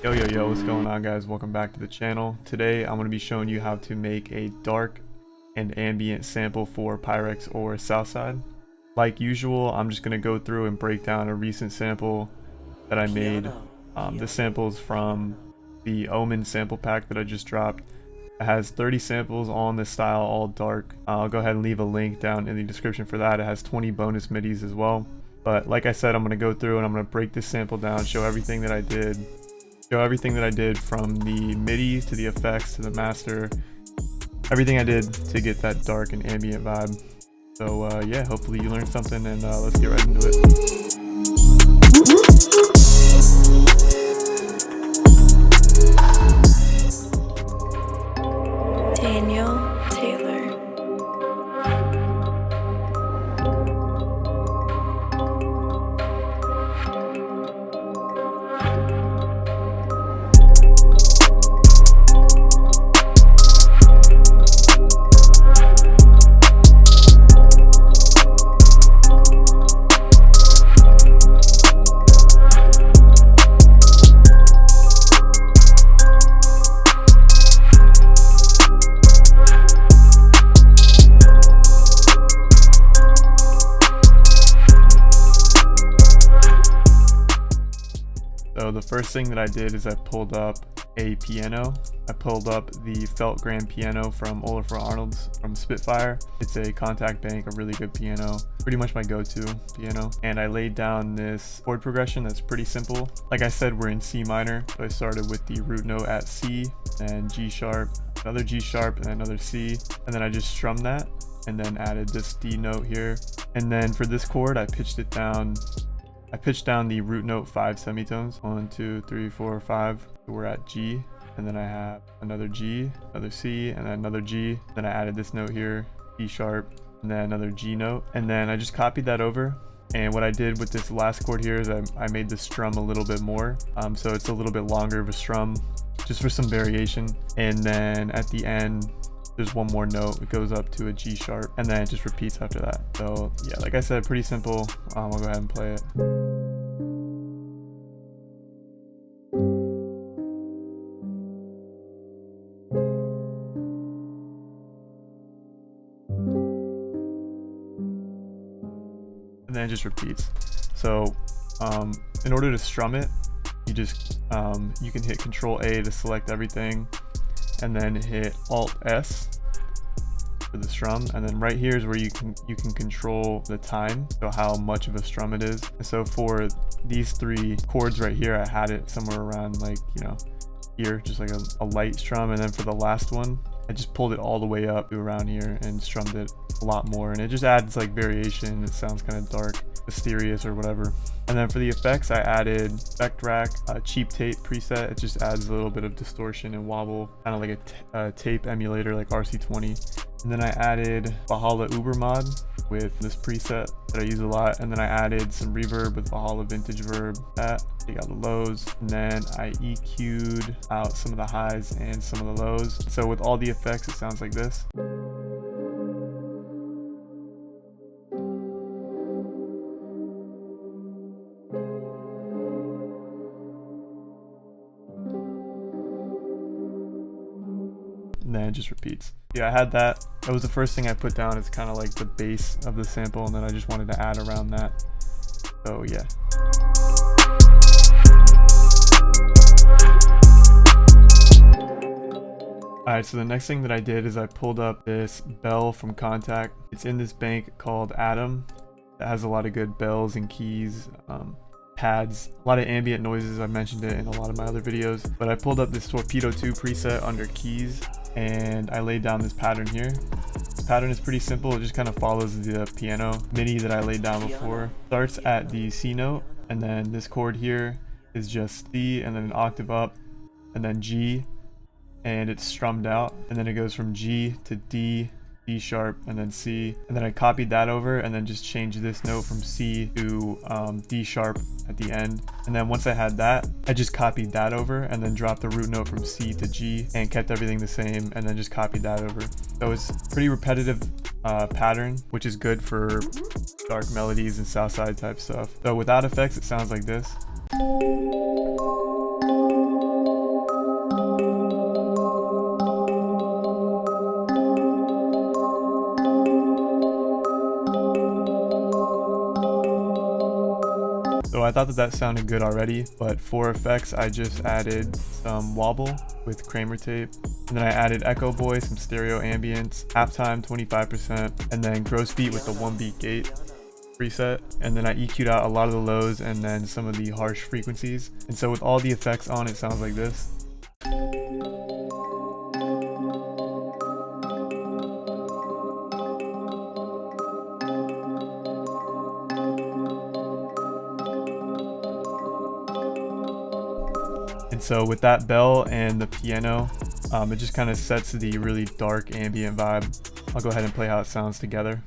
Yo, what's going on, guys? Welcome back to the channel. Today I'm going to be showing you how to make a dark and ambient sample for Pyrex or Southside. Like usual, I'm just going to go through and break down a recent sample that I made. This sample is from the Omen sample pack that I just dropped. It has 30 samples all in this style, all dark. I'll go ahead and leave a link down in the description for that. It has 20 bonus midis as well. But like I said, I'm going to go through and I'm going to break this sample down, show everything that I did. From the MIDI to the effects to the master, everything I did to get that dark and ambient vibe. So yeah, hopefully you learned something, and let's get right into it. So the first thing that I did is I pulled up a piano. I pulled up the felt grand piano from Olafur Arnold's from Spitfire. It's a contact bank, a really good piano, pretty much my go-to piano. And I laid down this chord progression that's pretty simple. Like I said, we're in C minor, so I started with the root note at C, and G sharp, another G sharp, and another C, and then I just strummed that and then added this D note here. And then for this chord, I pitched down the root note 5 semitones. 1, 2, 3, 4, 5. We're at G, and then I have another G, another C, and then another G. Then I added this note here, E sharp, and then another G note. And then I just copied that over. And what I did with this last chord here is I made the strum a little bit more. So it's a little bit longer of a strum, just for some variation. And then at the end, there's one more note. It goes up to a G sharp, and then it just repeats after that. So yeah, like I said, pretty simple. I'll go ahead and play it. And then it just repeats. So in order to strum it, you just you can hit Control A to select everything, and then hit Alt S for the strum. And then right here is where you can control the time, so how much of a strum it is. And so for these 3 chords right here, I had it somewhere around, like, you know, here, just like a light strum. And then for the last one, I just pulled it all the way up to around here and strummed it a lot more, and it just adds like variation. It sounds kind of dark, mysterious, or whatever. And then for the effects, I added Effect Rack, Cheap Tape preset. It just adds a little bit of distortion and wobble, kind of like a tape emulator like RC20. And then I added Valhalla Uber mod with this preset that I use a lot. And then I added some reverb with Valhalla Vintage Verb. Take out the lows, and then I EQ'd out some of the highs and some of the lows. So with all the effects, it sounds like this. And then it just repeats. Yeah, I had that. That was the first thing I put down. It's kind of like the base of the sample, and then I just wanted to add around that. So yeah. Alright, so the next thing that I did is I pulled up this bell from Contact. It's in this bank called Atom. It has a lot of good bells and keys, pads, a lot of ambient noises. I mentioned it in a lot of my other videos. But I pulled up this Torpedo 2 preset under keys, and I laid down this pattern here. This pattern is pretty simple. It just kind of follows the piano MIDI that I laid down before. Starts at the C note, and then this chord here is just C, and then an octave up, and then G, and it's strummed out, and then it goes from G to D, D sharp, and then C. And then I copied that over and then just changed this note from C to D sharp at the end. And then once I had that, I just copied that over and then dropped the root note from C to G and kept everything the same, and then just copied that over. So it's pretty repetitive pattern, which is good for dark melodies and Southside type stuff. So without effects, it sounds like this. I thought that sounded good already, but for effects I just added some wobble with Kramer tape, and then I added echo voice, some stereo ambience, halftime 25%, and then gross beat with the 1-beat gate preset, and then I EQ'd out a lot of the lows and then some of the harsh frequencies, and so with all the effects on, it sounds like this. And so with that bell and the piano, it just kind of sets the really dark ambient vibe. I'll go ahead and play how it sounds together.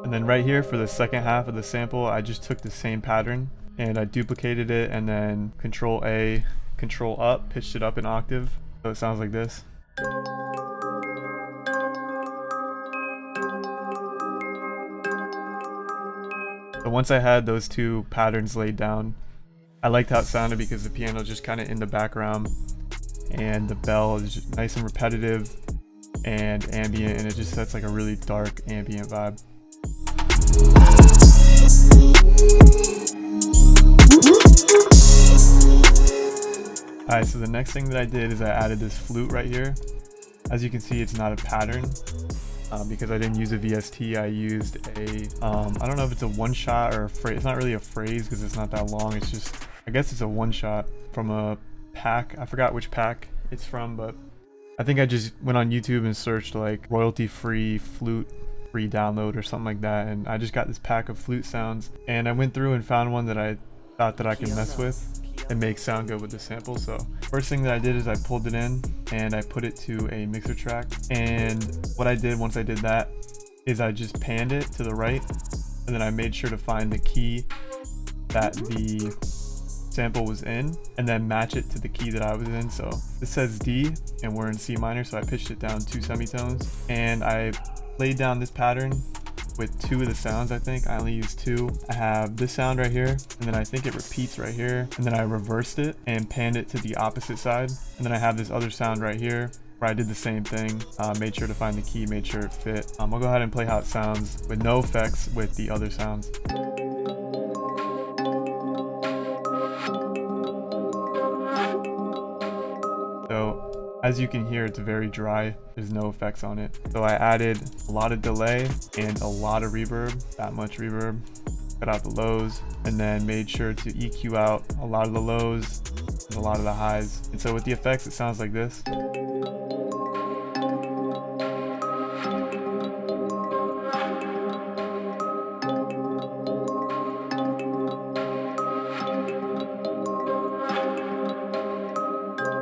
And then right here for the second half of the sample, I just took the same pattern and I duplicated it, and then Control A, Control up, pitched it up an octave. So it sounds like this. So once I had those two patterns laid down, I liked how it sounded because the piano is just kind of in the background and the bell is just nice and repetitive and ambient, and it just sets like a really dark ambient vibe. Alright, so the next thing that I did is I added this flute right here. As you can see, it's not a pattern because I didn't use a VST. I used a, I don't know if it's a one shot or a phrase. It's not really a phrase because it's not that long. It's just, I guess it's a one shot from a pack. I forgot which pack it's from, but I think I just went on YouTube and searched like royalty free flute free download or something like that. And I just got this pack of flute sounds, and I went through and found one that I thought that I could mess with and make sound good with the sample. So first thing that I did is I pulled it in and I put it to a mixer track, and what I did once I did that is I just panned it to the right, and then I made sure to find the key that the sample was in and then match it to the key that I was in. So this says D and we're in C minor, so I pitched it down 2 semitones and I laid down this pattern with 2 of the sounds. I think I only used 2. I have this sound right here, and then I think it repeats right here, and then I reversed it and panned it to the opposite side, and then I have this other sound right here where I did the same thing, made sure to find the key, made sure it fit. I'll go ahead and play how it sounds with no effects with the other sounds. So as you can hear, it's very dry. There's no effects on it. So I added a lot of delay and a lot of reverb, that much reverb. Cut out the lows, and then made sure to EQ out a lot of the lows and a lot of the highs. And so with the effects, it sounds like this.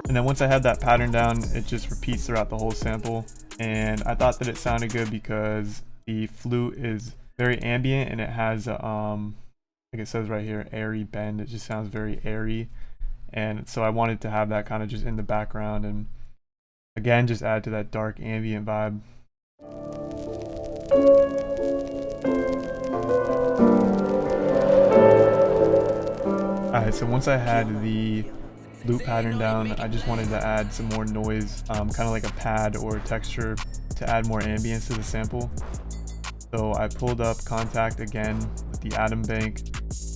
And then once I had that pattern down, it just repeats throughout the whole sample. And I thought that it sounded good because the flute is very ambient and it has like it says right here, airy bend. It just sounds very airy. And so I wanted to have that kind of just in the background and again, just add to that dark ambient vibe. Alright, so once I had the loop pattern down, I just wanted to add some more noise, kind of like a pad or texture to add more ambience to the sample. So I pulled up Contact again with the Atom Bank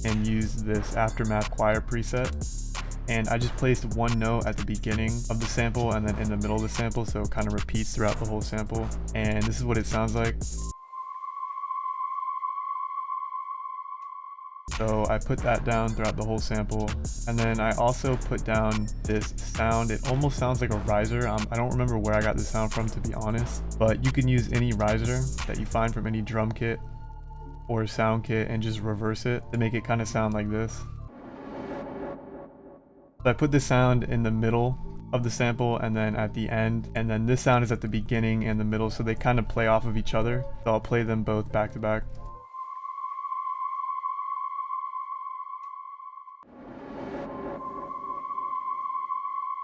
and used this Aftermath choir preset, and I just placed one note at the beginning of the sample and then in the middle of the sample, so it kind of repeats throughout the whole sample, and this is what it sounds like. So I put that down throughout the whole sample, and then I also put down this sound. It almost sounds like a riser. I don't remember where I got this sound from, to be honest, but you can use any riser that you find from any drum kit or sound kit and just reverse it to make it kind of sound like this. So I put this sound in the middle of the sample and then at the end, and then this sound is at the beginning and the middle, so they kind of play off of each other. So I'll play them both back to back.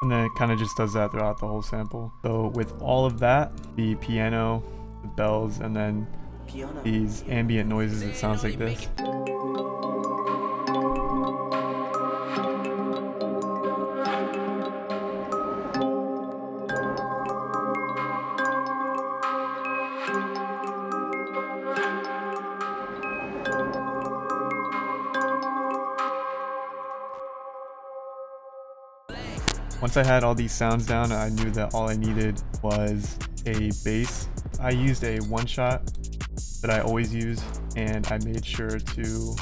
And then it kind of just does that throughout the whole sample. So with all of that, the piano, the bells, and then these ambient noises, it sounds like this. Once I had all these sounds down, I knew that all I needed was a bass. I used a one-shot that I always use, and I made sure to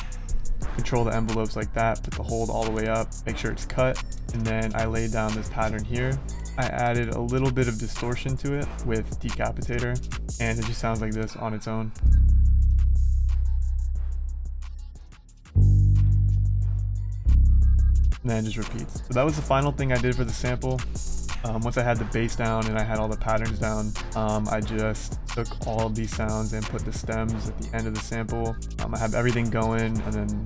control the envelopes like that, put the hold all the way up, make sure it's cut, and then I laid down this pattern here. I added a little bit of distortion to it with Decapitator, and it just sounds like this on its own. And then it just repeats. So that was the final thing I did for the sample. Once I had the bass down and I had all the patterns down, I just took all of these sounds and put the stems at the end of the sample. I have everything going, and then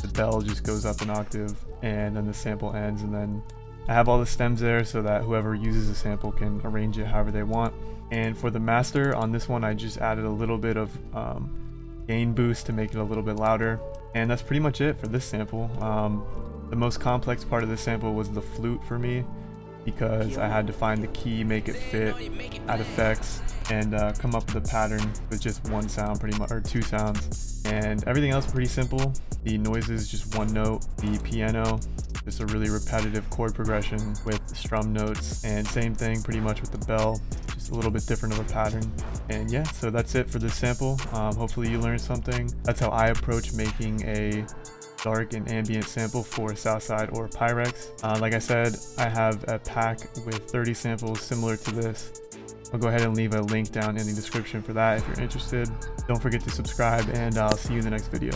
the bell just goes up an octave, and then the sample ends, and then I have all the stems there so that whoever uses the sample can arrange it however they want. And for the master on this one, I just added a little bit of gain boost to make it a little bit louder. And that's pretty much it for this sample. The most complex part of this sample was the flute for me, because I had to find the key, make it fit, add effects, and come up with a pattern with just one sound pretty much, or two sounds. And everything else pretty simple. The noises, just one note. The piano, just a really repetitive chord progression with strum notes, and same thing pretty much with the bell, just a little bit different of a pattern. And yeah, so that's it for this sample. Hopefully you learned something. That's how I approach making a dark and ambient sample for Southside or Pyrex. Like I said, I have a pack with 30 samples similar to this. I'll go ahead and leave a link down in the description for that if you're interested. Don't forget to subscribe, and I'll see you in the next video.